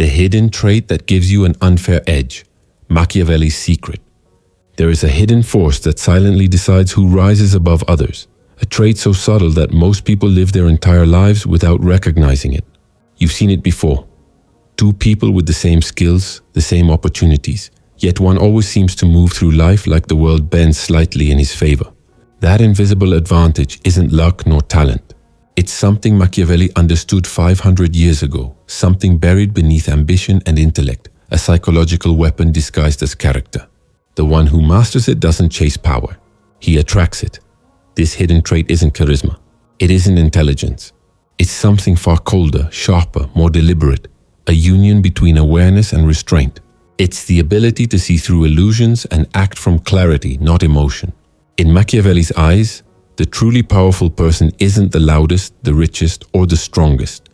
The hidden trait that gives you an unfair edge. Machiavelli's secret. There is a hidden force that silently decides who rises above others. A trait so subtle that most people live their entire lives without recognizing it. You've seen it before. Two people with the same skills, the same opportunities, yet one always seems to move through life like the world bends slightly in his favor. That invisible advantage isn't luck nor talent. It's something Machiavelli understood 500 years ago, something buried beneath ambition and intellect, a psychological weapon disguised as character. The one who masters it doesn't chase power. He attracts it. This hidden trait isn't charisma. It isn't intelligence. It's something far colder, sharper, more deliberate, a union between awareness and restraint. It's the ability to see through illusions and act from clarity, not emotion. In Machiavelli's eyes, the truly powerful person isn't the loudest, the richest, or the strongest,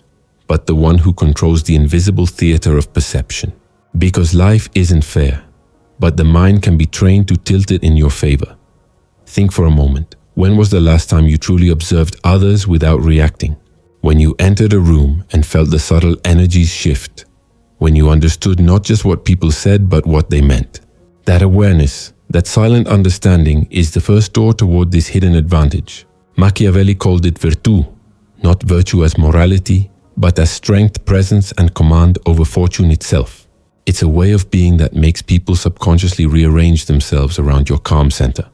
but the one who controls the invisible theater of perception. Because life isn't fair, but the mind can be trained to tilt it in your favor. Think for a moment. When was the last time you truly observed others without reacting? When you entered a room and felt the subtle energies shift. When you understood not just what people said, but what they meant. That awareness, that silent understanding is the first door toward this hidden advantage. Machiavelli called it virtù, not virtue as morality, but as strength, presence, and command over fortune itself. It's a way of being that makes people subconsciously rearrange themselves around your calm center.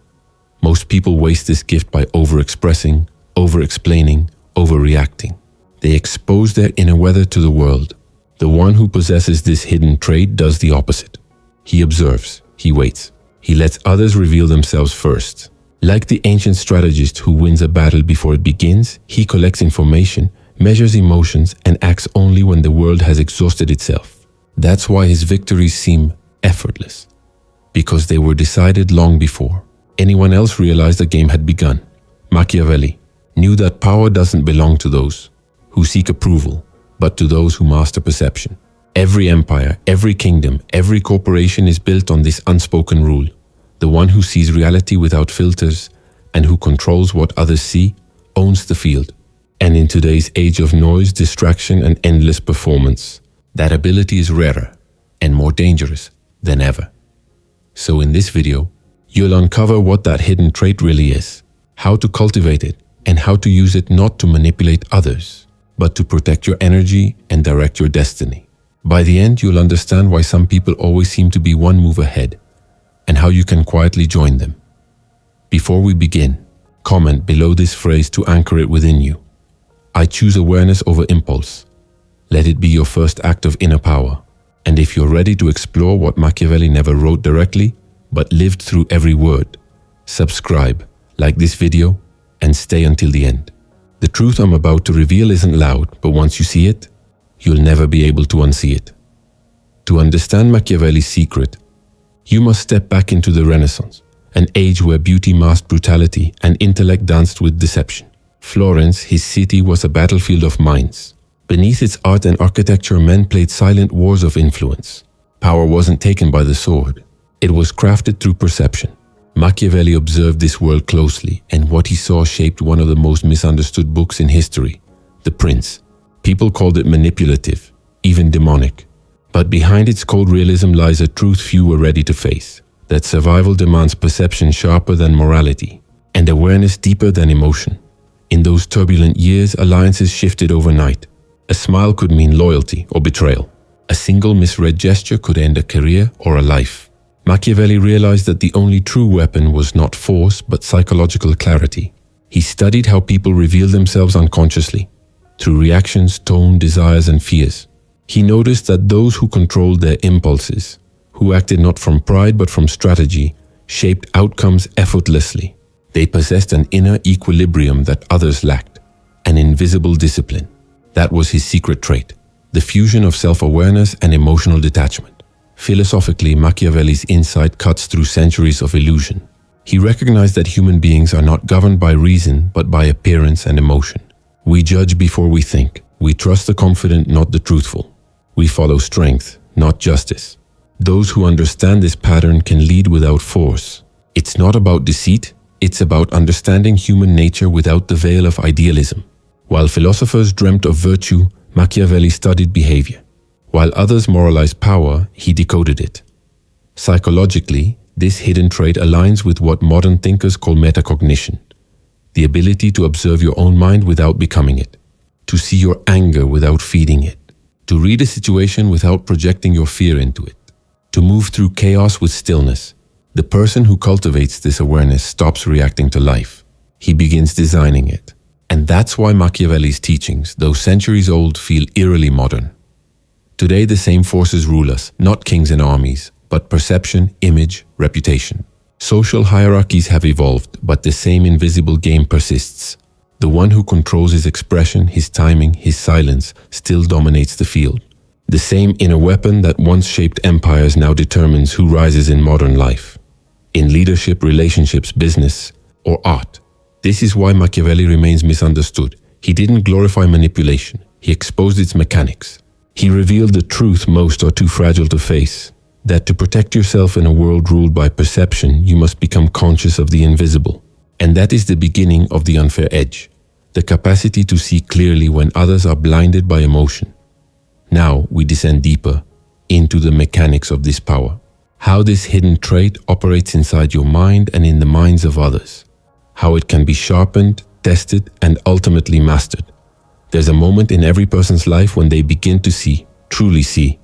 Most people waste this gift by over-expressing, over-explaining, overreacting. They expose their inner weather to the world. The one who possesses this hidden trait does the opposite. He observes, he waits. He lets others reveal themselves first. Like the ancient strategist who wins a battle before it begins, he collects information, measures emotions, and acts only when the world has exhausted itself. That's why his victories seem effortless, because they were decided long before anyone else realized the game had begun. Machiavelli knew that power doesn't belong to those who seek approval, but to those who master perception. Every empire, every kingdom, every corporation is built on this unspoken rule. The one who sees reality without filters and who controls what others see owns the field. And in today's age of noise, distraction, and endless performance, that ability is rarer and more dangerous than ever. So in this video, you'll uncover what that hidden trait really is, how to cultivate it, and how to use it not to manipulate others, but to protect your energy and direct your destiny. By the end, you'll understand why some people always seem to be one move ahead, and how you can quietly join them. Before we begin, comment below this phrase to anchor it within you. I choose awareness over impulse. Let it be your first act of inner power. And if you're ready to explore what Machiavelli never wrote directly, but lived through every word, subscribe, like this video, and stay until the end. The truth I'm about to reveal isn't loud, but once you see it, you'll never be able to unsee it. To understand Machiavelli's secret, you must step back into the Renaissance, an age where beauty masked brutality and intellect danced with deception. Florence, his city, was a battlefield of minds. Beneath its art and architecture, men played silent wars of influence. Power wasn't taken by the sword. It was crafted through perception. Machiavelli observed this world closely, and what he saw shaped one of the most misunderstood books in history, The Prince. People called it manipulative, even demonic. But behind its cold realism lies a truth few were ready to face, that survival demands perception sharper than morality, and awareness deeper than emotion. In those turbulent years, alliances shifted overnight. A smile could mean loyalty or betrayal. A single misread gesture could end a career or a life. Machiavelli realized that the only true weapon was not force, but psychological clarity. He studied how people reveal themselves unconsciously, through reactions, tone, desires, and fears. He noticed that those who controlled their impulses, who acted not from pride but from strategy, shaped outcomes effortlessly. They possessed an inner equilibrium that others lacked, an invisible discipline. That was his secret trait, the fusion of self-awareness and emotional detachment. Philosophically, Machiavelli's insight cuts through centuries of illusion. He recognized that human beings are not governed by reason, but by appearance and emotion. We judge before we think. We trust the confident, not the truthful. We follow strength, not justice. Those who understand this pattern can lead without force. It's not about deceit, it's about understanding human nature without the veil of idealism. While philosophers dreamt of virtue, Machiavelli studied behavior. While others moralized power, he decoded it. Psychologically, this hidden trait aligns with what modern thinkers call metacognition, the ability to observe your own mind without becoming it, to see your anger without feeding it, to read a situation without projecting your fear into it, to move through chaos with stillness. The person who cultivates this awareness stops reacting to life. He begins designing it. And that's why Machiavelli's teachings, though centuries old, feel eerily modern. Today, the same forces rule us, not kings and armies, but perception, image, reputation. Social hierarchies have evolved, but the same invisible game persists. The one who controls his expression, his timing, his silence, still dominates the field. The same inner weapon that once shaped empires now determines who rises in modern life. In leadership, relationships, business, or art. This is why Machiavelli remains misunderstood. He didn't glorify manipulation. He exposed its mechanics. He revealed the truth most are too fragile to face, that to protect yourself in a world ruled by perception, you must become conscious of the invisible. And that is the beginning of the unfair edge, the capacity to see clearly when others are blinded by emotion. Now we descend deeper into the mechanics of this power, how this hidden trait operates inside your mind and in the minds of others, how it can be sharpened, tested, and ultimately mastered. There's a moment in every person's life when they begin to see, truly see.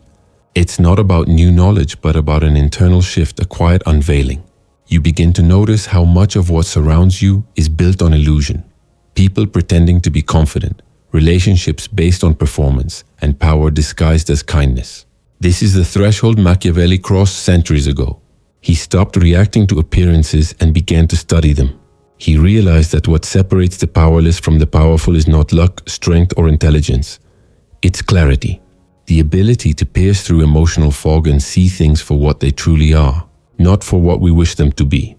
It's not about new knowledge, but about an internal shift, a quiet unveiling. You begin to notice how much of what surrounds you is built on illusion. People pretending to be confident, relationships based on performance, and power disguised as kindness. This is the threshold Machiavelli crossed centuries ago. He stopped reacting to appearances and began to study them. He realized that what separates the powerless from the powerful is not luck, strength, or intelligence. It's clarity, the ability to pierce through emotional fog and see things for what they truly are, not for what we wish them to be.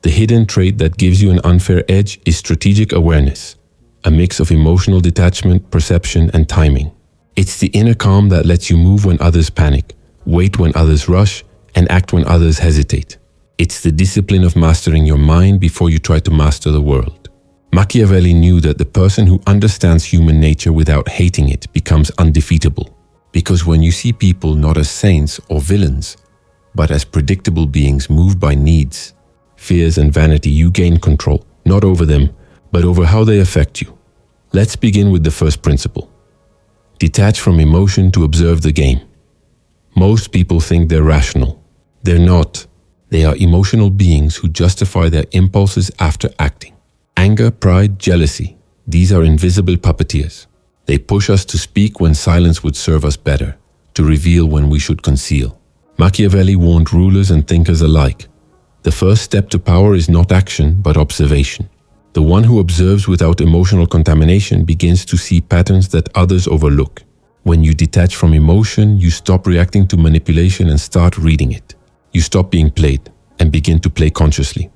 The hidden trait that gives you an unfair edge is strategic awareness, a mix of emotional detachment, perception, and timing. It's the inner calm that lets you move when others panic, wait when others rush, and act when others hesitate. It's the discipline of mastering your mind before you try to master the world. Machiavelli knew that the person who understands human nature without hating it becomes undefeatable. Because when you see people not as saints or villains, but as predictable beings moved by needs, fears, and vanity, you gain control, not over them, but over how they affect you. Let's begin with the first principle. Detach from emotion to observe the game. Most people think they're rational. They're not. They are emotional beings who justify their impulses after acting. Anger, pride, jealousy. These are invisible puppeteers. They push us to speak when silence would serve us better, to reveal when we should conceal. Machiavelli warned rulers and thinkers alike. The first step to power is not action, but observation. The one who observes without emotional contamination begins to see patterns that others overlook. When you detach from emotion, you stop reacting to manipulation and start reading it. You stop being played and begin to play consciously.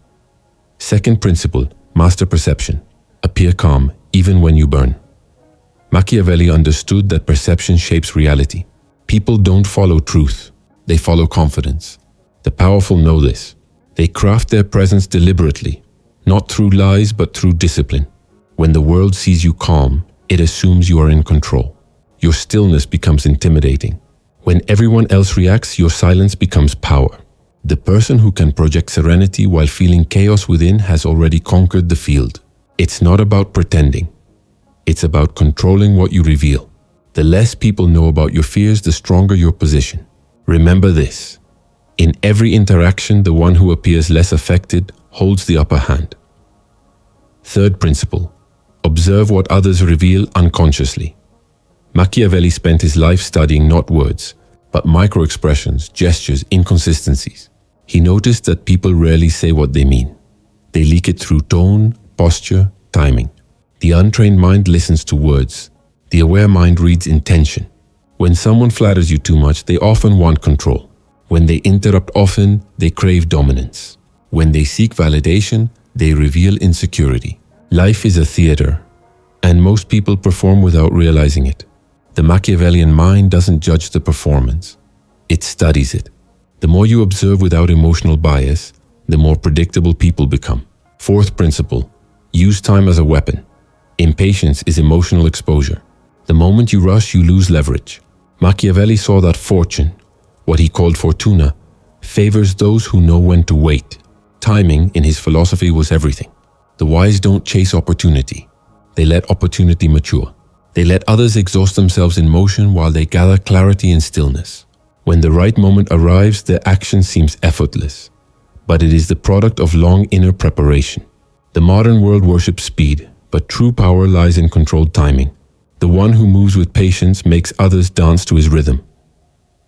Second principle, master perception. Appear calm even when you burn. Machiavelli understood that perception shapes reality. People don't follow truth. They follow confidence. The powerful know this. They craft their presence deliberately, not through lies but through discipline. When the world sees you calm, it assumes you are in control. Your stillness becomes intimidating. When everyone else reacts, your silence becomes power. The person who can project serenity while feeling chaos within has already conquered the field. It's not about pretending. It's about controlling what you reveal. The less people know about your fears, the stronger your position. Remember this. In every interaction, the one who appears less affected holds the upper hand. Third principle. Observe what others reveal unconsciously. Machiavelli spent his life studying not words, but micro-expressions, gestures, inconsistencies. He noticed that people rarely say what they mean. They leak it through tone, posture, timing. The untrained mind listens to words. The aware mind reads intention. When someone flatters you too much, they often want control. When they interrupt often, they crave dominance. When they seek validation, they reveal insecurity. Life is a theater, and most people perform without realizing it. The Machiavellian mind doesn't judge the performance. It studies it. The more you observe without emotional bias, the more predictable people become. Fourth principle, use time as a weapon. Impatience is emotional exposure. The moment you rush, you lose leverage. Machiavelli saw that fortune, what he called fortuna, favors those who know when to wait. Timing, in his philosophy, was everything. The wise don't chase opportunity. They let opportunity mature. They let others exhaust themselves in motion while they gather clarity in stillness. When the right moment arrives, their action seems effortless. But it is the product of long inner preparation. The modern world worships speed, but true power lies in controlled timing. The one who moves with patience makes others dance to his rhythm.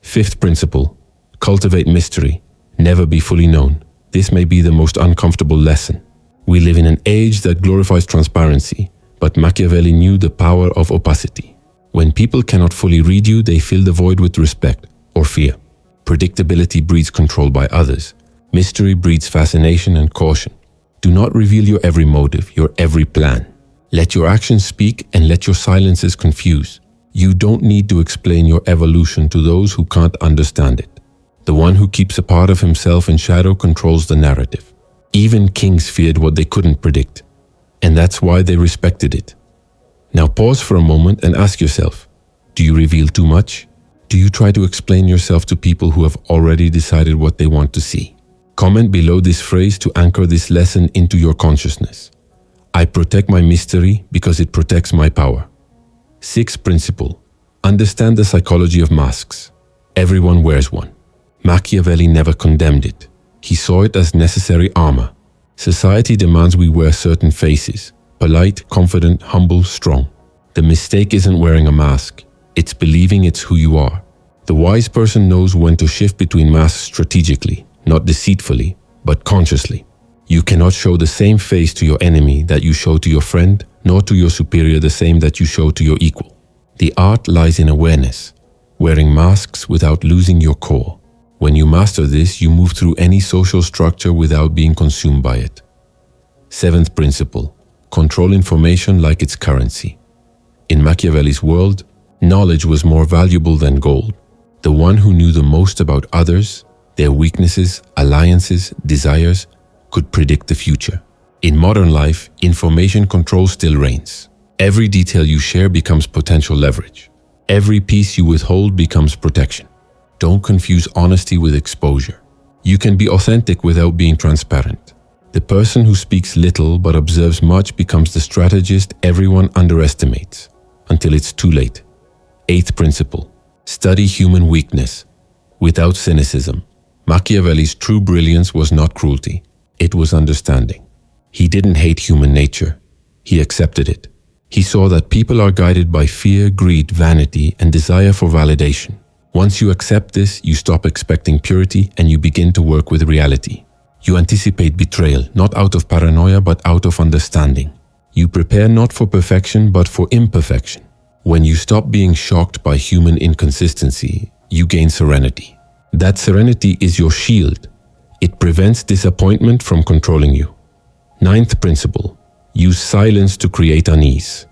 Fifth principle: cultivate mystery, never be fully known. This may be the most uncomfortable lesson. We live in an age that glorifies transparency, but Machiavelli knew the power of opacity. When people cannot fully read you, they fill the void with respect or fear. Predictability breeds control by others. Mystery breeds fascination and caution. Do not reveal your every motive, your every plan. Let your actions speak and let your silences confuse. You don't need to explain your evolution to those who can't understand it. The one who keeps a part of himself in shadow controls the narrative. Even kings feared what they couldn't predict, and that's why they respected it. Now pause for a moment and ask yourself, do you reveal too much? Do you try to explain yourself to people who have already decided what they want to see? Comment below this phrase to anchor this lesson into your consciousness. I protect my mystery because it protects my power. Sixth principle: understand the psychology of masks. Everyone wears one. Machiavelli never condemned it. He saw it as necessary armor. Society demands we wear certain faces: polite, confident, humble, strong. The mistake isn't wearing a mask. It's believing it's who you are. The wise person knows when to shift between masks strategically, not deceitfully, but consciously. You cannot show the same face to your enemy that you show to your friend, nor to your superior the same that you show to your equal. The art lies in awareness, wearing masks without losing your core. When you master this, you move through any social structure without being consumed by it. Seventh principle: control information like it's currency. In Machiavelli's world, knowledge was more valuable than gold. The one who knew the most about others, their weaknesses, alliances, desires, could predict the future. In modern life, information control still reigns. Every detail you share becomes potential leverage. Every piece you withhold becomes protection. Don't confuse honesty with exposure. You can be authentic without being transparent. The person who speaks little but observes much becomes the strategist everyone underestimates, until it's too late. Eighth principle: study human weakness without cynicism. Machiavelli's true brilliance was not cruelty, it was understanding. He didn't hate human nature, he accepted it. He saw that people are guided by fear, greed, vanity, and desire for validation. Once you accept this, you stop expecting purity and you begin to work with reality. You anticipate betrayal, not out of paranoia, but out of understanding. You prepare not for perfection, but for imperfection. When you stop being shocked by human inconsistency, you gain serenity. That serenity is your shield. It prevents disappointment from controlling you. Ninth principle: use silence to create unease.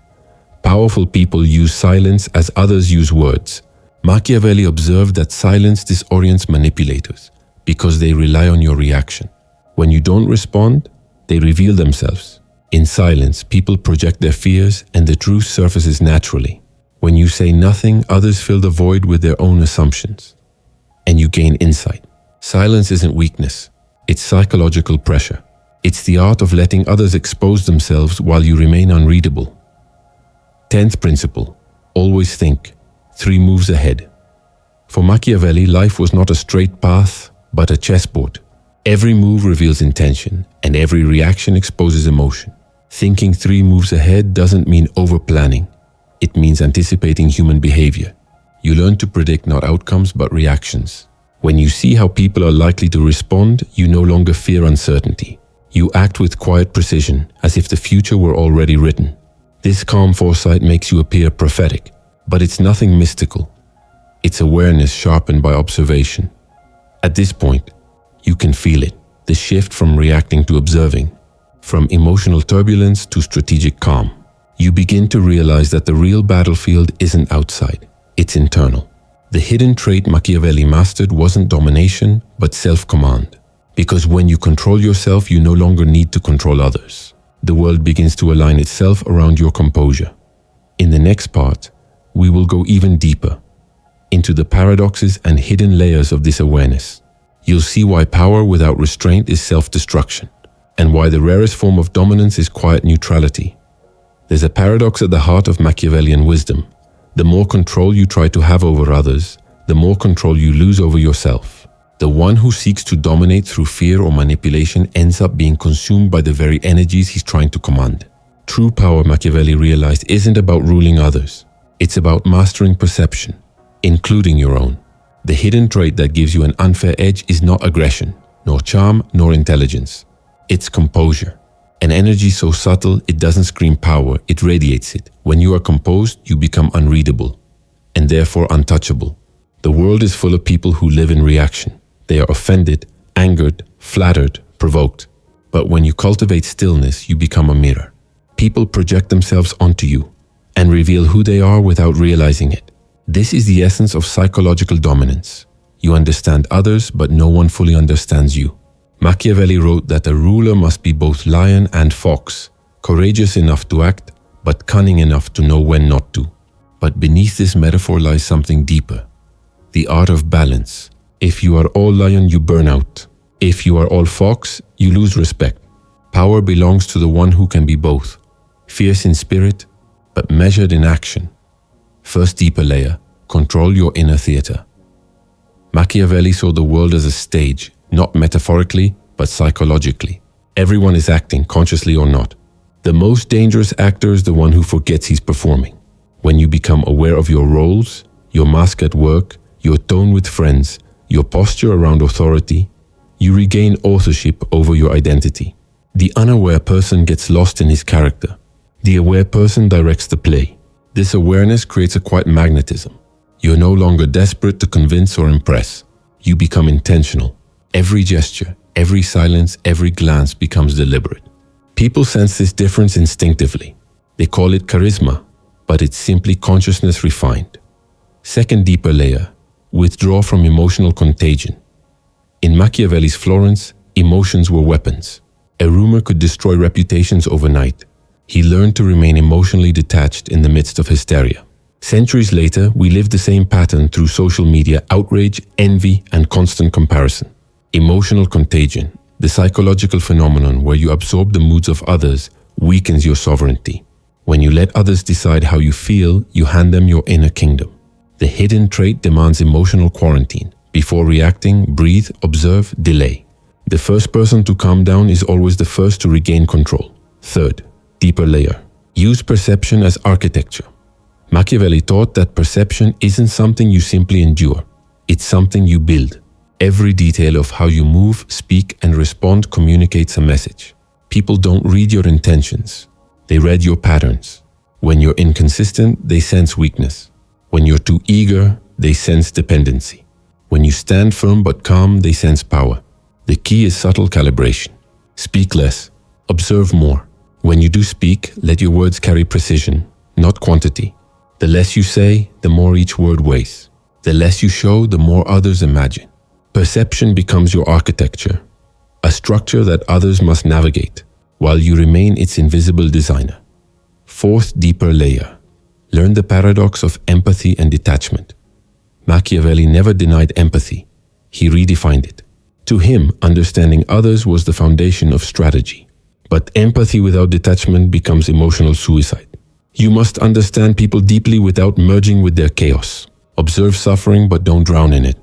Powerful people use silence as others use words. Machiavelli observed that silence disorients manipulators because they rely on your reaction. When you don't respond, they reveal themselves. In silence, people project their fears and the truth surfaces naturally. When you say nothing, others fill the void with their own assumptions, and you gain insight. Silence isn't weakness, it's psychological pressure. It's the art of letting others expose themselves while you remain unreadable. 10th principle: always think 3 moves ahead. For Machiavelli, life was not a straight path, but a chessboard. Every move reveals intention, and every reaction exposes emotion. Thinking 3 moves ahead doesn't mean over-planning. It means anticipating human behavior. You learn to predict not outcomes, but reactions. When you see how people are likely to respond, you no longer fear uncertainty. You act with quiet precision, as if the future were already written. This calm foresight makes you appear prophetic, but it's nothing mystical. It's awareness sharpened by observation. At this point, you can feel it, the shift from reacting to observing, from emotional turbulence to strategic calm. You begin to realize that the real battlefield isn't outside, it's internal. The hidden trait Machiavelli mastered wasn't domination, but self-command. Because when you control yourself, you no longer need to control others. The world begins to align itself around your composure. In the next part, we will go even deeper into the paradoxes and hidden layers of this awareness. You'll see why power without restraint is self-destruction, and why the rarest form of dominance is quiet neutrality. There's a paradox at the heart of Machiavellian wisdom. The more control you try to have over others, the more control you lose over yourself. The one who seeks to dominate through fear or manipulation ends up being consumed by the very energies he's trying to command. True power, Machiavelli realized, isn't about ruling others. It's about mastering perception, including your own. The hidden trait that gives you an unfair edge is not aggression, nor charm, nor intelligence. It's composure. An energy so subtle it doesn't scream power, it radiates it. When you are composed, you become unreadable, and therefore untouchable. The world is full of people who live in reaction. They are offended, angered, flattered, provoked. But when you cultivate stillness, you become a mirror. People project themselves onto you and reveal who they are without realizing it. This is the essence of psychological dominance. You understand others, but no one fully understands you. Machiavelli wrote that a ruler must be both lion and fox, courageous enough to act, but cunning enough to know when not to. But beneath this metaphor lies something deeper, the art of balance. If you are all lion, you burn out. If you are all fox, you lose respect. Power belongs to the one who can be both, fierce in spirit, but measured in action. First deeper layer, control your inner theater. Machiavelli saw the world as a stage, not metaphorically, but psychologically. Everyone is acting, consciously or not. The most dangerous actor is the one who forgets he's performing. When you become aware of your roles, your mask at work, your tone with friends, your posture around authority, you regain authorship over your identity. The unaware person gets lost in his character. The aware person directs the play. This awareness creates a quiet magnetism. You're no longer desperate to convince or impress. You become intentional. Every gesture, every silence, every glance becomes deliberate. People sense this difference instinctively. They call it charisma, but it's simply consciousness refined. Second deeper layer, withdraw from emotional contagion. In Machiavelli's Florence, emotions were weapons. A rumor could destroy reputations overnight. He learned to remain emotionally detached in the midst of hysteria. Centuries later, we live the same pattern through social media, outrage, envy, and constant comparison. Emotional contagion, the psychological phenomenon where you absorb the moods of others, weakens your sovereignty. When you let others decide how you feel, you hand them your inner kingdom. The hidden trait demands emotional quarantine. Before reacting, breathe, observe, delay. The first person to calm down is always the first to regain control. Third, deeper layer. Use perception as architecture. Machiavelli taught that perception isn't something you simply endure. It's something you build. Every detail of how you move, speak, and respond communicates a message. People don't read your intentions. They read your patterns. When you're inconsistent, they sense weakness. When you're too eager, they sense dependency. When you stand firm but calm, they sense power. The key is subtle calibration. Speak less. Observe more. When you do speak, let your words carry precision, not quantity. The less you say, the more each word weighs. The less you show, the more others imagine. Perception becomes your architecture, a structure that others must navigate, while you remain its invisible designer. Fourth deeper layer. Learn the paradox of empathy and detachment. Machiavelli never denied empathy. He redefined it. To him, understanding others was the foundation of strategy. But empathy without detachment becomes emotional suicide. You must understand people deeply without merging with their chaos. Observe suffering, but don't drown in it.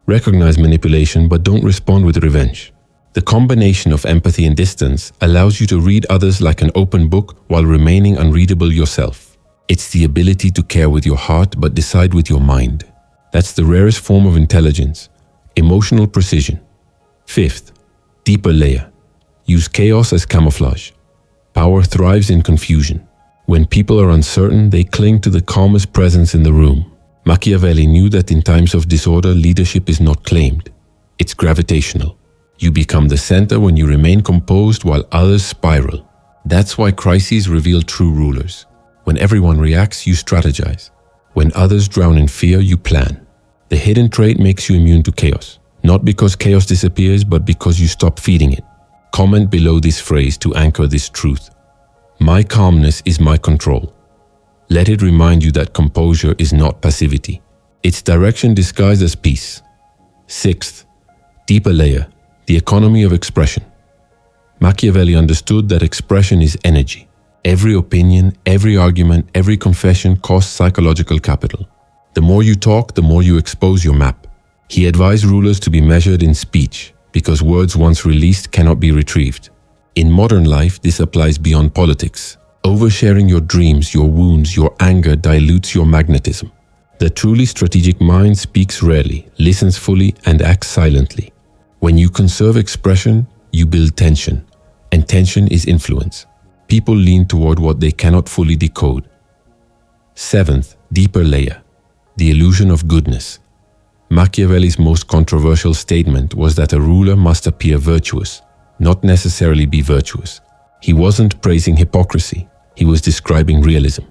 Recognize manipulation, but don't respond with revenge. The combination of empathy and distance allows you to read others like an open book while remaining unreadable yourself. It's the ability to care with your heart but decide with your mind. That's the rarest form of intelligence, emotional precision. Fifth, deeper layer. Use chaos as camouflage. Power thrives in confusion. When people are uncertain, they cling to the calmest presence in the room. Machiavelli knew that in times of disorder, leadership is not claimed. It's gravitational. You become the center when you remain composed while others spiral. That's why crises reveal true rulers. When everyone reacts, you strategize. When others drown in fear, you plan. The hidden trait makes you immune to chaos. Not because chaos disappears, but because you stop feeding it. Comment below this phrase to anchor this truth. My calmness is my control. Let it remind you that composure is not passivity. its direction disguised as peace. Sixth, deeper layer, the economy of expression. Machiavelli understood that expression is energy. Every opinion, every argument, every confession costs psychological capital. The more you talk, the more you expose your map. He advised rulers to be measured in speech, because words once released cannot be retrieved. In modern life, this applies beyond politics. Oversharing your dreams, your wounds, your anger dilutes your magnetism. The truly strategic mind speaks rarely, listens fully, and acts silently. When you conserve expression, you build tension, and tension is influence. People lean toward what they cannot fully decode. Seventh, deeper layer, the illusion of goodness. Machiavelli's most controversial statement was that a ruler must appear virtuous, not necessarily be virtuous. He wasn't praising hypocrisy, he was describing realism.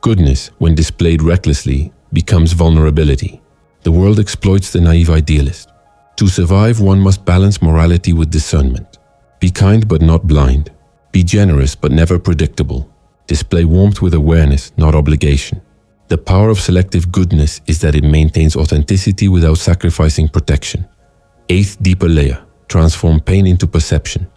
Goodness, when displayed recklessly, becomes vulnerability. The world exploits the naive idealist. To survive, one must balance morality with discernment. Be kind but not blind. Be generous but never predictable. Display warmth with awareness, not obligation. The power of selective goodness is that it maintains authenticity without sacrificing protection. Eighth, deeper layer, transform pain into perception.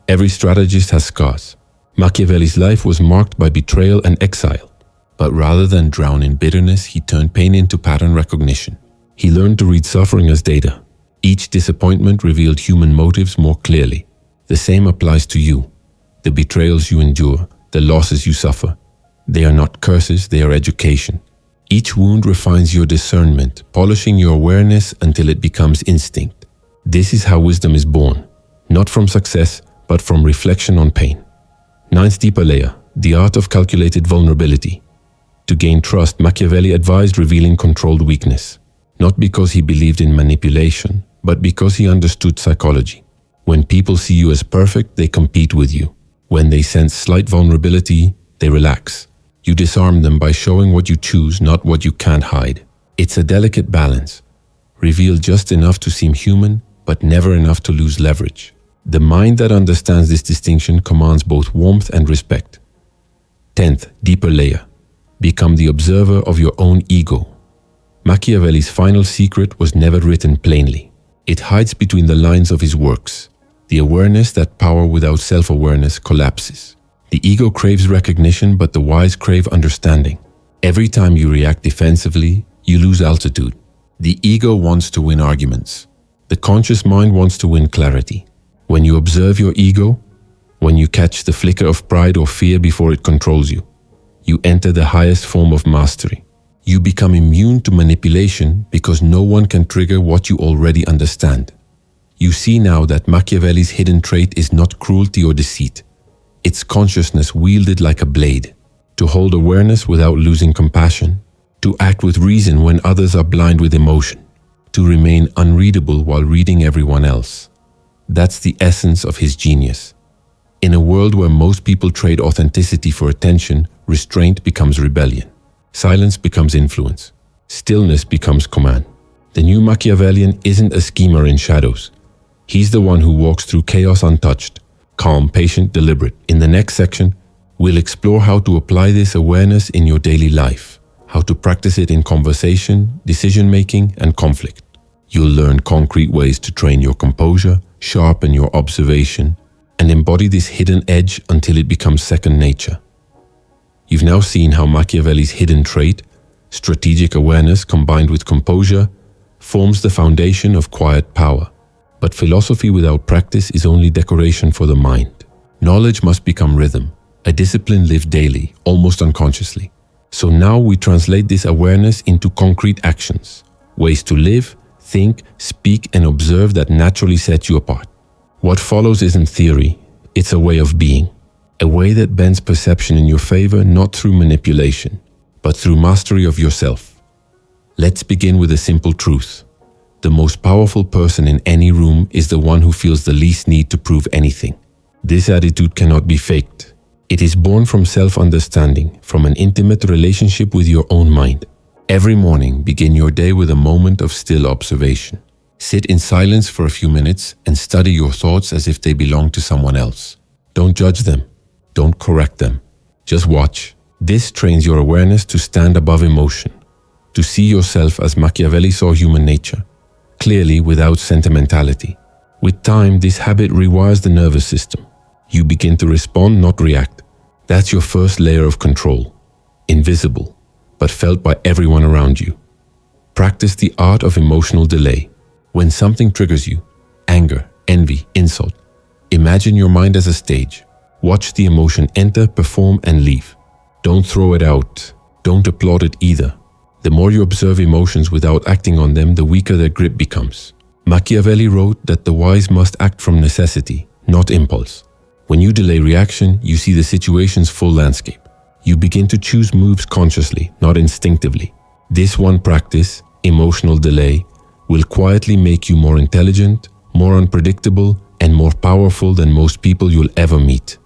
Every strategist has scars. Machiavelli's life was marked by betrayal and exile. But rather than drown in bitterness, he turned pain into pattern recognition. He learned to read suffering as data. Each disappointment revealed human motives more clearly. The same applies to you. The betrayals you endure, the losses you suffer, they are not curses, they are education. Each wound refines your discernment, polishing your awareness until it becomes instinct. This is how wisdom is born, not from success, but from reflection on pain. Ninth, deeper layer, the art of calculated vulnerability. To gain trust, Machiavelli advised revealing controlled weakness, not because he believed in manipulation, but because he understood psychology. When people see you as perfect, they compete with you. When they sense slight vulnerability, they relax. You disarm them by showing what you choose, not what you can't hide. It's a delicate balance. Reveal just enough to seem human, but never enough to lose leverage. The mind that understands this distinction commands both warmth and respect. 10th, deeper layer. Become the observer of your own ego. Machiavelli's final secret was never written plainly. It hides between the lines of his works. The awareness that power without self-awareness collapses. The ego craves recognition, but the wise crave understanding. Every time you react defensively, you lose altitude. The ego wants to win arguments. The conscious mind wants to win clarity. When you observe your ego, when you catch the flicker of pride or fear before it controls you, you enter the highest form of mastery. You become immune to manipulation because no one can trigger what you already understand. You see now that Machiavelli's hidden trait is not cruelty or deceit. It's consciousness wielded like a blade. To hold awareness without losing compassion. To act with reason when others are blind with emotion. To remain unreadable while reading everyone else. That's the essence of his genius. In a world where most people trade authenticity for attention, restraint becomes rebellion. Silence becomes influence. Stillness becomes command. The new Machiavellian isn't a schemer in shadows. He's the one who walks through chaos untouched, calm, patient, deliberate. In the next section, we'll explore how to apply this awareness in your daily life, how to practice it in conversation, decision-making, and conflict. You'll learn concrete ways to train your composure, sharpen your observation, and embody this hidden edge until it becomes second nature. You've now seen how Machiavelli's hidden trait, strategic awareness combined with composure, forms the foundation of quiet power. But philosophy without practice is only decoration for the mind. Knowledge must become rhythm, a discipline lived daily, almost unconsciously. So now we translate this awareness into concrete actions, ways to live, think, speak, and observe that naturally set you apart. What follows isn't theory, it's a way of being. A way that bends perception in your favor, not through manipulation, but through mastery of yourself. Let's begin with a simple truth. The most powerful person in any room is the one who feels the least need to prove anything. This attitude cannot be faked. It is born from self-understanding, from an intimate relationship with your own mind. Every morning, begin your day with a moment of still observation. Sit in silence for a few minutes and study your thoughts as if they belong to someone else. Don't judge them. Don't correct them. Just watch. This trains your awareness to stand above emotion, to see yourself as Machiavelli saw human nature, clearly without sentimentality. With time, this habit rewires the nervous system. You begin to respond, not react. That's your first layer of control. Invisible, but felt by everyone around you. Practice the art of emotional delay. When something triggers you, anger, envy, insult, imagine your mind as a stage. Watch the emotion enter, perform, and leave. Don't throw it out. Don't applaud it either. The more you observe emotions without acting on them, the weaker their grip becomes. Machiavelli wrote that the wise must act from necessity, not impulse. When you delay reaction, you see the situation's full landscape. You begin to choose moves consciously, not instinctively. This one practice, emotional delay, will quietly make you more intelligent, more unpredictable, and more powerful than most people you'll ever meet.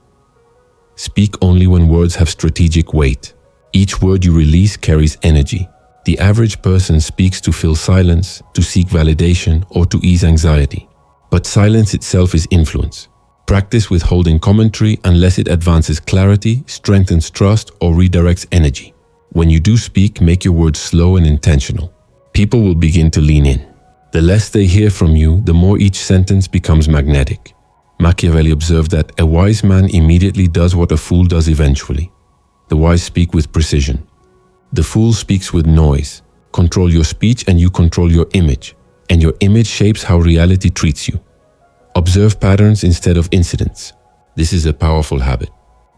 Speak only when words have strategic weight. Each word you release carries energy. The average person speaks to fill silence, to seek validation, or to ease anxiety. But silence itself is influence. Practice withholding commentary unless it advances clarity, strengthens trust, or redirects energy. When you do speak, make your words slow and intentional. People will begin to lean in. The less they hear from you, the more each sentence becomes magnetic. Machiavelli observed that a wise man immediately does what a fool does eventually. The wise speak with precision. The fool speaks with noise. Control your speech and you control your image, and your image shapes how reality treats you. Observe patterns instead of incidents. This is a powerful habit.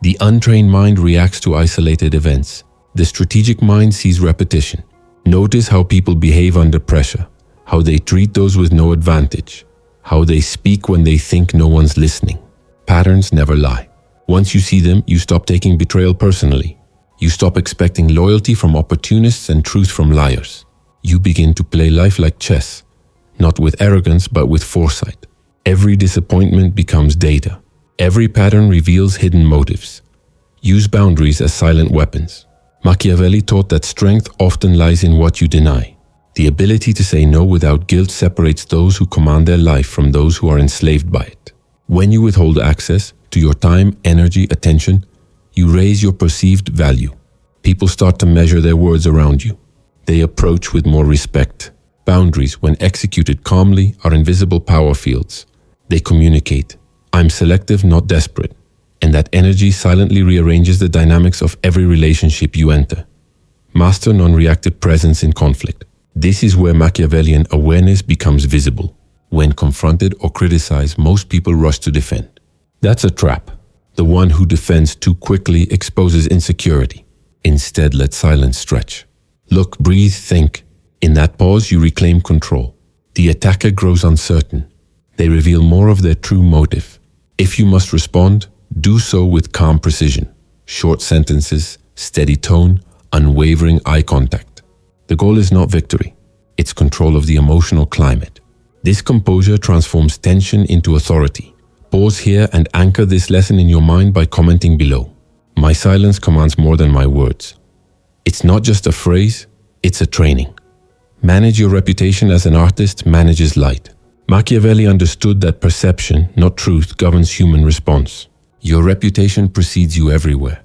The untrained mind reacts to isolated events. The strategic mind sees repetition. Notice how people behave under pressure, how they treat those with no advantage, how they speak when they think no one's listening. Patterns never lie. Once you see them, you stop taking betrayal personally. You stop expecting loyalty from opportunists and truth from liars. You begin to play life like chess, not with arrogance but with foresight. Every disappointment becomes data. Every pattern reveals hidden motives. Use boundaries as silent weapons. Machiavelli taught that strength often lies in what you deny. The ability to say no without guilt separates those who command their life from those who are enslaved by it. When you withhold access to your time, energy, attention, you raise your perceived value. People start to measure their words around you. They approach with more respect. Boundaries, when executed calmly, are invisible power fields. They communicate, "I'm selective, not desperate," and that energy silently rearranges the dynamics of every relationship you enter. Master non-reactive presence in conflict. This is where Machiavellian awareness becomes visible. When confronted or criticized, most people rush to defend. That's a trap. The one who defends too quickly exposes insecurity. Instead, let silence stretch. Look, breathe, think. In that pause, you reclaim control. The attacker grows uncertain. They reveal more of their true motive. If you must respond, do so with calm precision. Short sentences, steady tone, unwavering eye contact. The goal is not victory. It's control of the emotional climate. This composure transforms tension into authority. Pause here and anchor this lesson in your mind by commenting below. My silence commands more than my words. It's not just a phrase, it's a training. Manage your reputation as an artist manages light. Machiavelli understood that perception, not truth, governs human response. Your reputation precedes you everywhere.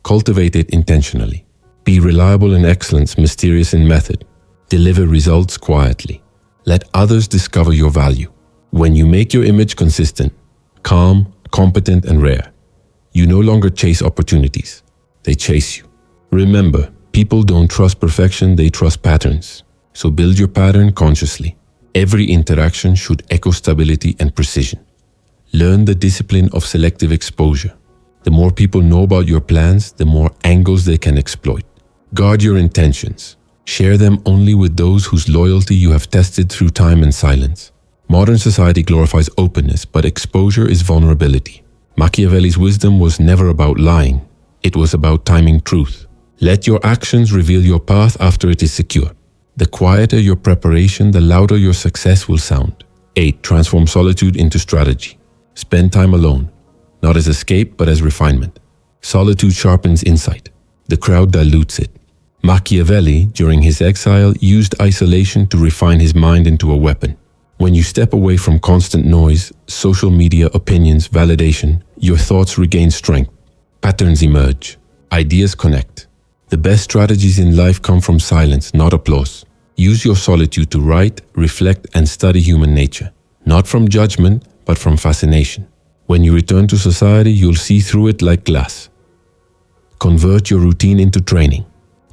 Cultivate it intentionally. Be reliable in excellence, mysterious in method. Deliver results quietly. Let others discover your value. When you make your image consistent, calm, competent, and rare, you no longer chase opportunities. They chase you. Remember, people don't trust perfection, they trust patterns. So build your pattern consciously. Every interaction should echo stability and precision. Learn the discipline of selective exposure. The more people know about your plans, the more angles they can exploit. Guard your intentions. Share them only with those whose loyalty you have tested through time and silence. Modern society glorifies openness, but exposure is vulnerability. Machiavelli's wisdom was never about lying. It was about timing truth. Let your actions reveal your path after it is secure. The quieter your preparation, the louder your success will sound. 8. Transform solitude into strategy. Spend time alone, not as escape, but as refinement. Solitude sharpens insight. The crowd dilutes it. Machiavelli, during his exile, used isolation to refine his mind into a weapon. When you step away from constant noise, social media, opinions, validation, your thoughts regain strength. Patterns emerge. Ideas connect. The best strategies in life come from silence, not applause. Use your solitude to write, reflect, and study human nature. Not from judgment, but from fascination. When you return to society, you'll see through it like glass. Convert your routine into training.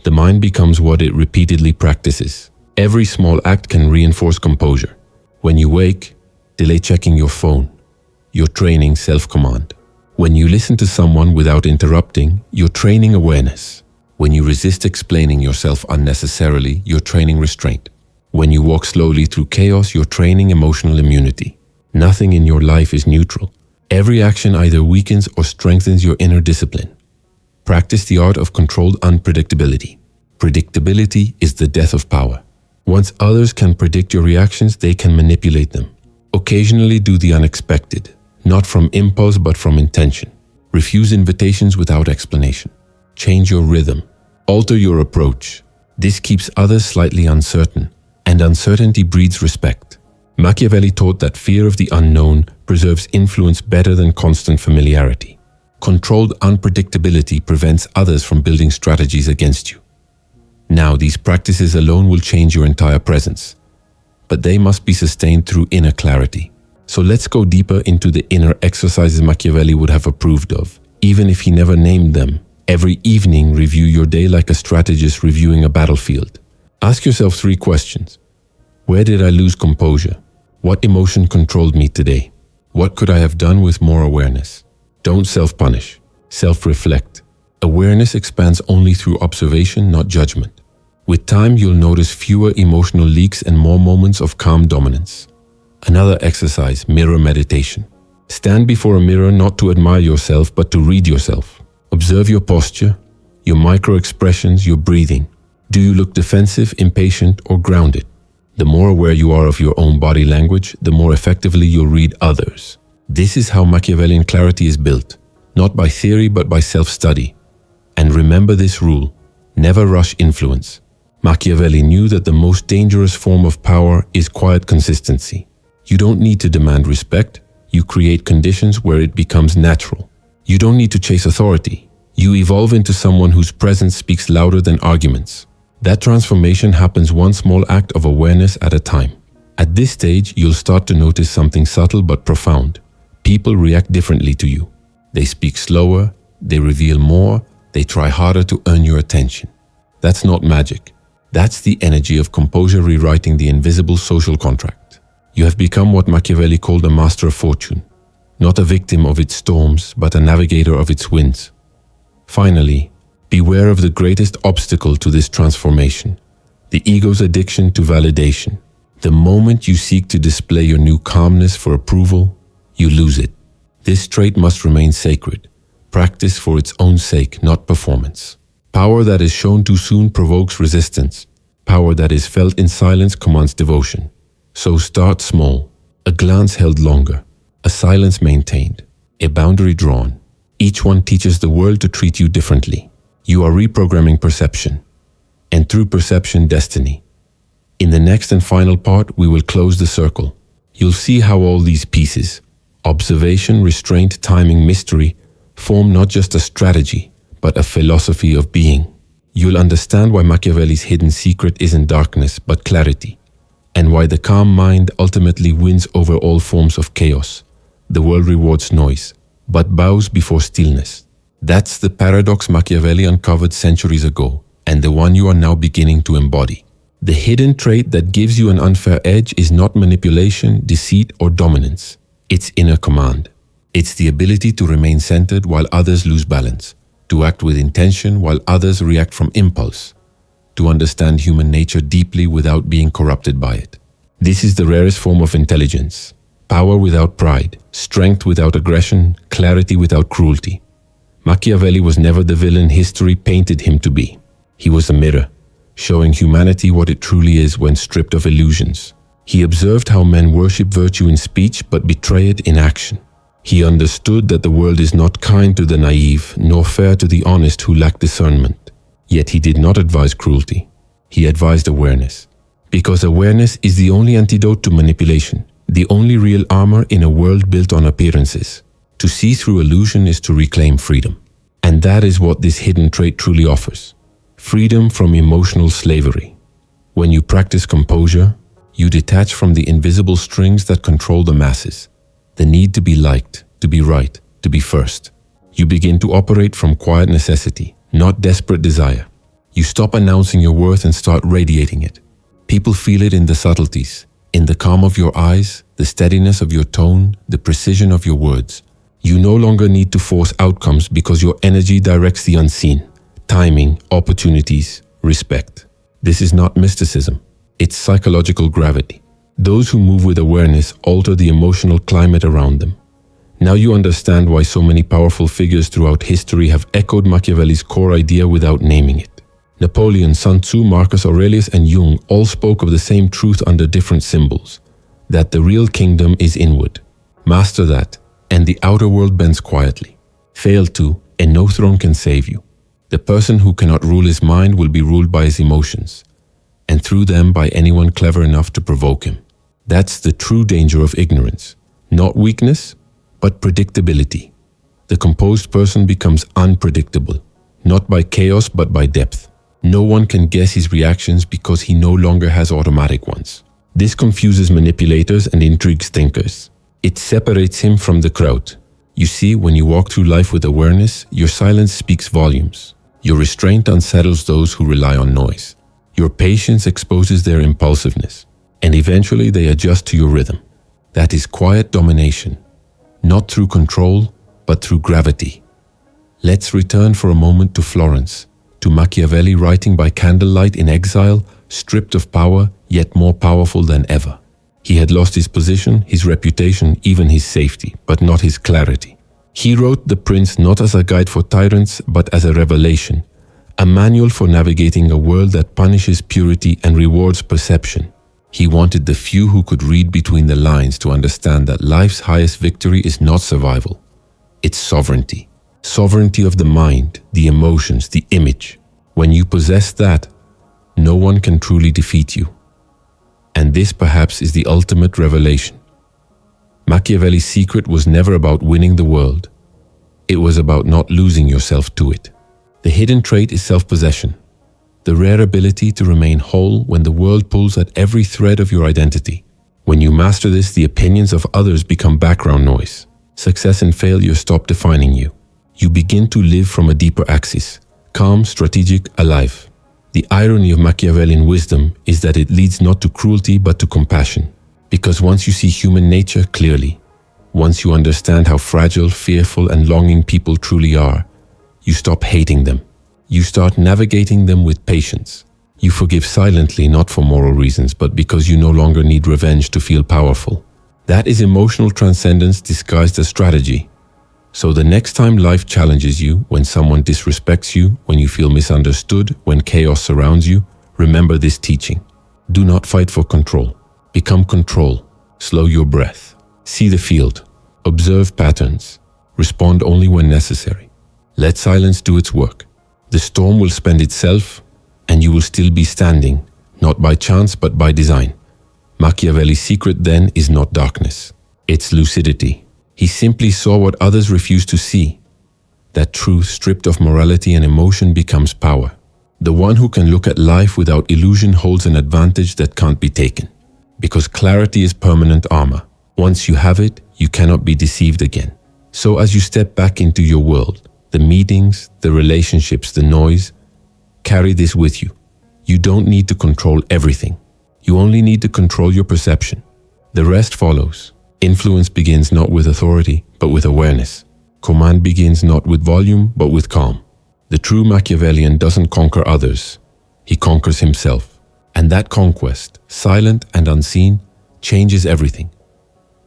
The mind becomes what it repeatedly practices. Every small act can reinforce composure. When you wake, delay checking your phone. You're training self-command. When you listen to someone without interrupting, you're training awareness. When you resist explaining yourself unnecessarily, you're training restraint. When you walk slowly through chaos, you're training emotional immunity. Nothing in your life is neutral. Every action either weakens or strengthens your inner discipline. Practice the art of controlled unpredictability. Predictability is the death of power. Once others can predict your reactions, they can manipulate them. Occasionally do the unexpected, not from impulse but from intention. Refuse invitations without explanation. Change your rhythm. Alter your approach. This keeps others slightly uncertain, and uncertainty breeds respect. Machiavelli taught that fear of the unknown preserves influence better than constant familiarity. Controlled unpredictability prevents others from building strategies against you. Now, these practices alone will change your entire presence, but they must be sustained through inner clarity. So let's go deeper into the inner exercises Machiavelli would have approved of, even if he never named them. Every evening, review your day like a strategist reviewing a battlefield. Ask yourself 3 questions. Where did I lose composure? What emotion controlled me today? What could I have done with more awareness? Don't self-punish. Self-reflect. Awareness expands only through observation, not judgment. With time, you'll notice fewer emotional leaks and more moments of calm dominance. Another exercise, mirror meditation. Stand before a mirror not to admire yourself, but to read yourself. Observe your posture, your micro-expressions, your breathing. Do you look defensive, impatient, or grounded? The more aware you are of your own body language, the more effectively you'll read others. This is how Machiavellian clarity is built, not by theory but by self-study. And remember this rule, never rush influence. Machiavelli knew that the most dangerous form of power is quiet consistency. You don't need to demand respect, you create conditions where it becomes natural. You don't need to chase authority, you evolve into someone whose presence speaks louder than arguments. That transformation happens one small act of awareness at a time. At this stage, you'll start to notice something subtle but profound. People react differently to you. They speak slower, they reveal more, they try harder to earn your attention. That's not magic. That's the energy of composure rewriting the invisible social contract. You have become what Machiavelli called a master of fortune, not a victim of its storms, but a navigator of its winds. Finally, beware of the greatest obstacle to this transformation, the ego's addiction to validation. The moment you seek to display your new calmness for approval, you lose it. This trait must remain sacred, practiced for its own sake, not performance. Power that is shown too soon provokes resistance. Power that is felt in silence commands devotion. So start small, a glance held longer, a silence maintained, a boundary drawn. Each one teaches the world to treat you differently. You are reprogramming perception, and through perception, destiny. In the next and final part, we will close the circle. You'll see how all these pieces, observation, restraint, timing, mystery, form not just a strategy, but a philosophy of being. You'll understand why Machiavelli's hidden secret isn't darkness, but clarity, and why the calm mind ultimately wins over all forms of chaos. The world rewards noise, but bows before stillness. That's the paradox Machiavelli uncovered centuries ago, and the one you are now beginning to embody. The hidden trait that gives you an unfair edge is not manipulation, deceit, or dominance. It's inner command. It's the ability to remain centered while others lose balance, to act with intention while others react from impulse, to understand human nature deeply without being corrupted by it. This is the rarest form of intelligence. Power without pride, strength without aggression, clarity without cruelty. Machiavelli was never the villain history painted him to be. He was a mirror, showing humanity what it truly is when stripped of illusions. He observed how men worship virtue in speech but betray it in action. He understood that the world is not kind to the naive, nor fair to the honest who lack discernment. Yet he did not advise cruelty. He advised awareness. Because awareness is the only antidote to manipulation, the only real armor in a world built on appearances. To see through illusion is to reclaim freedom. And that is what this hidden trait truly offers. freedom from emotional slavery. When you practice composure, you detach from the invisible strings that control the masses. The need to be liked, to be right, to be first. You begin to operate from quiet necessity, not desperate desire. You stop announcing your worth and start radiating it. People feel it in the subtleties, in the calm of your eyes, the steadiness of your tone, the precision of your words. You no longer need to force outcomes because your energy directs the unseen. Timing, opportunities, respect. This is not mysticism. It's psychological gravity. Those who move with awareness alter the emotional climate around them. Now you understand why so many powerful figures throughout history have echoed Machiavelli's core idea without naming it. Napoleon, Sun Tzu, Marcus Aurelius, and Jung all spoke of the same truth under different symbols, that the real kingdom is inward. Master that, and the outer world bends quietly. Fail to, and no throne can save you. The person who cannot rule his mind will be ruled by his emotions, and through them by anyone clever enough to provoke him. That's the true danger of ignorance. Not weakness, but predictability. The composed person becomes unpredictable, not by chaos but by depth. No one can guess his reactions because he no longer has automatic ones. This confuses manipulators and intrigues thinkers. It separates him from the crowd. You see, when you walk through life with awareness, your silence speaks volumes. Your restraint unsettles those who rely on noise. Your patience exposes their impulsiveness, and eventually they adjust to your rhythm. That is quiet domination, not through control, but through gravity. Let's return for a moment to Florence, to Machiavelli writing by candlelight in exile, stripped of power, yet more powerful than ever. He had lost his position, his reputation, even his safety, but not his clarity. He wrote The Prince not as a guide for tyrants, but as a revelation, a manual for navigating a world that punishes purity and rewards perception. He wanted the few who could read between the lines to understand that life's highest victory is not survival, it's sovereignty. Sovereignty of the mind, the emotions, the image. When you possess that, no one can truly defeat you. And this perhaps is the ultimate revelation. Machiavelli's secret was never about winning the world. It was about not losing yourself to it. The hidden trait is self-possession, the rare ability to remain whole when the world pulls at every thread of your identity. When you master this, the opinions of others become background noise. Success and failure stop defining you. You begin to live from a deeper axis, calm, strategic, alive. The irony of Machiavellian wisdom is that it leads not to cruelty but to compassion. Because once you see human nature clearly, once you understand how fragile, fearful, and longing people truly are, you stop hating them. You start navigating them with patience. You forgive silently, not for moral reasons, but because you no longer need revenge to feel powerful. That is emotional transcendence disguised as strategy. So the next time life challenges you, when someone disrespects you, when you feel misunderstood, when chaos surrounds you, remember this teaching. Do not fight for control. Become control. Slow your breath. See the field. Observe patterns. Respond only when necessary. Let silence do its work. The storm will spend itself, and you will still be standing, not by chance but by design. Machiavelli's secret then is not darkness. It's lucidity. He simply saw what others refused to see. That truth stripped of morality and emotion becomes power. The one who can look at life without illusion holds an advantage that can't be taken. Because clarity is permanent armor. Once you have it, you cannot be deceived again. So as you step back into your world, the meetings, the relationships, the noise, carry this with you. You don't need to control everything. You only need to control your perception. The rest follows. Influence begins not with authority, but with awareness. Command begins not with volume, but with calm. The true Machiavellian doesn't conquer others. He conquers himself. And that conquest, silent and unseen, changes everything.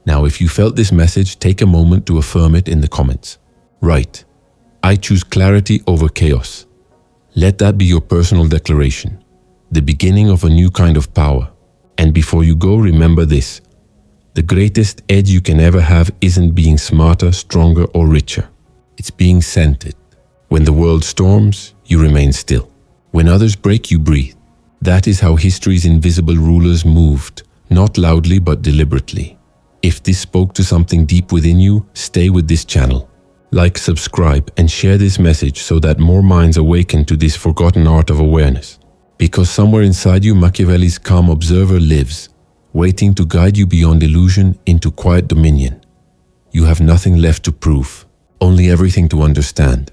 Now, if you felt this message, take a moment to affirm it in the comments. Write, I choose clarity over chaos. Let that be your personal declaration, the beginning of a new kind of power. And before you go, remember this. The greatest edge you can ever have isn't being smarter, stronger, or richer. It's being centered. When the world storms, you remain still. When others break, you breathe. That is how history's invisible rulers moved, not loudly but deliberately. If this spoke to something deep within you, stay with this channel. Like, subscribe, and share this message so that more minds awaken to this forgotten art of awareness. Because somewhere inside you, Machiavelli's calm observer lives, waiting to guide you beyond illusion into quiet dominion. You have nothing left to prove, only everything to understand.